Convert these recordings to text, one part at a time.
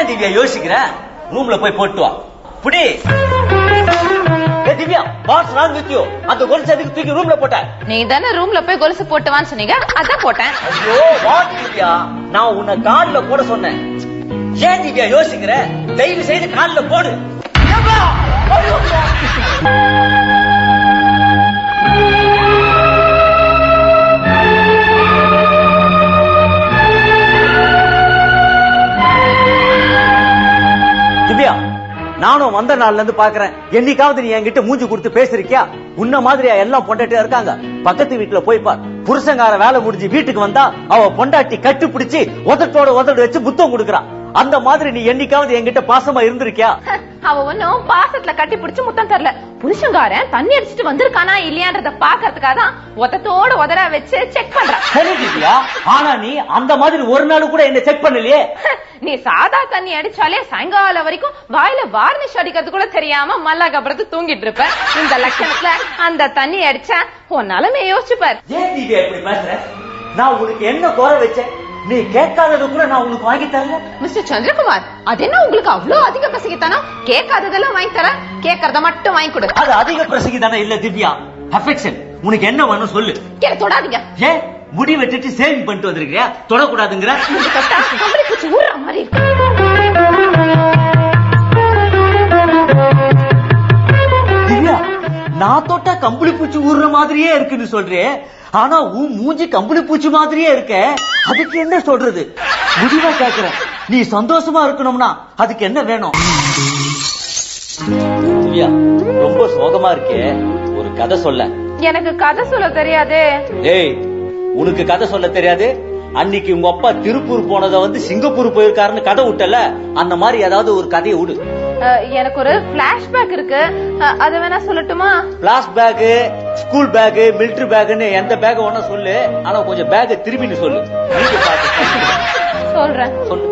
ஏன் திவ்யா யோசிக்கிற? ரூம்ல போய் போட்டு வா. புடி. Divya, what's wrong with you? அந்த கொலுசு எதுக்கு தூக்கி ரூம்ல போட்ட? நீ தானே ரூம்ல போய் கொலுசு போட்டுவான்னு சொன்னீங்க, அதான் போட்டேன். ஐயோ வாட் திவ்யா, நான் உன்னை கால்ல போட சொன்னேன். ஏன் திவ்யா யோசிக்கிற? தயவு செய்து கால்ல போடு. திவ்யா, நானும் வந்த நாள்ல இருந்து பாக்குறேன். என்னைக்காவது நீ என்கிட்ட மூஞ்சி கொடுத்து பேசிருக்கியா? உன்ன மாதிரியா எல்லாம் பொண்டாட்டியா இருக்காங்க? பக்கத்து வீட்டுல போய் பார். புருஷங்கார வேலை முடிஞ்சு வீட்டுக்கு வந்தா அவ பொண்டாட்டி கட்டி பிடிச்சி உதட்டோட உதடு வச்சு புத்தம் கொடுக்கறான். அந்த மாதிரி நீ என்னைக்காவது என்கிட்ட பாசமா இருந்திருக்கியா? அவ ஒன்னும் பாசத்துல கட்டி பிடிச்சு முத்தம் தரல. புருஷங்காரன் தண்ணி அடிச்சுட்டு வந்திருக்கானா இல்லையான்றத பாக்கறதுக்காக தான் உதட்டோட உதரா வச்சு செக் பண்றான். சரி திவ்யா, ஆனா நீ அந்த மாதிரி ஒரு நாள் கூட என்ன செக் பண்ணலையே. நீ சாதா தண்ணி அடிச்சாலே சாயங்காலம் வரைக்கும் வாயில வார்னிஷ் அடிக்கிறது கூட தெரியாம மல்லாக்கப்புறத்து தூங்கிட்டு இருப்ப. இந்த லட்சணத்துல அந்த தண்ணி அடிச்சா உன் நிலைமைய யோசிச்சு பாரு. ஏன் திவ்யா இப்படி பேசுற? நான் உனக்கு என்ன குறை வச்சேன்? நீ கேட்காதது கூட நான் உனக்கு வாங்கி தரல. மிஸ்டர் சந்திரகுமார், அது என்ன உங்களுக்கு அவ்வளவு அதிக பிரசங்கித்தானா? கேட்காததெல்லாம் வாங்கி தர, கேட்கறத மட்டும் வாங்கி கொடு. அது அதிக பிரசங்கி தானே இல்ல திவ்யா, அஃபெக்ஷன். உனக்கு என்ன வேணும் சொல்லு. தொடாதீங்க. ஏன் முடி வெட்டிட்டு சேவிங் பண்ணிட்டு வந்திருக்கியா? தொடக்கூடாதுங்கிற? கம்பளி பூச்சி ஊர்ற மாதிரி இருக்கு. திவ்யா, நான் தொட்டா கம்பளி பூச்சி ஊர்ற மாதிரியே இருக்குன்னு சொல்றேன். ஆனா உன் மூஞ்சி கம்பளி பூச்சி மாதிரியே இருக்க. அதுக்கு என்ன சொல்றது? முடிவா கேக்குறேன். நீ சந்தோஷமா இருக்கணும்னா அதுக்கு என்ன வேணும்? திவ்யா, ரொம்ப சோகமா இருக்கே, ஒரு கதை சொல்ல. எனக்கு கதை சொல்ல தெரியாதே. ஏய், உனக்கு கதை சொல்ல தெரியாது? அன்னைக்கு உங்க அப்பா திருப்பூர் போனத வந்து சிங்கப்பூர் போயிருக்காருன்னு கதை விட்டல, அந்த மாதிரி ஏதாவது ஒரு கதையை விடு. எனக்கு ஒரு பிளாஷ்பேக் இருக்கு, அத வேணா சொல்லட்டுமா? பிளாஸ் பேக், ஸ்கூல் பேக், மிலிட்டரி பேக்னு எந்த பேக் வேணா சொல்லு. ஆனா கொஞ்சம் பேக் திரும்பின்னு சொல்லு. சொல்றேன். சொல்லு.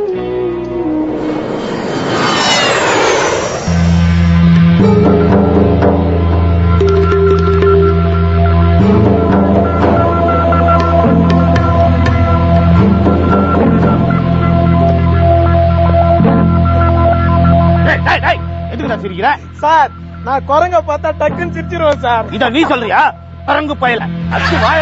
சார், நான் குரங்க பார்த்தா டக்குன்னு சிரிச்சிருவேன் சார். இத நீ சொல்றியா? குரங்கு பயல அச்சு வாய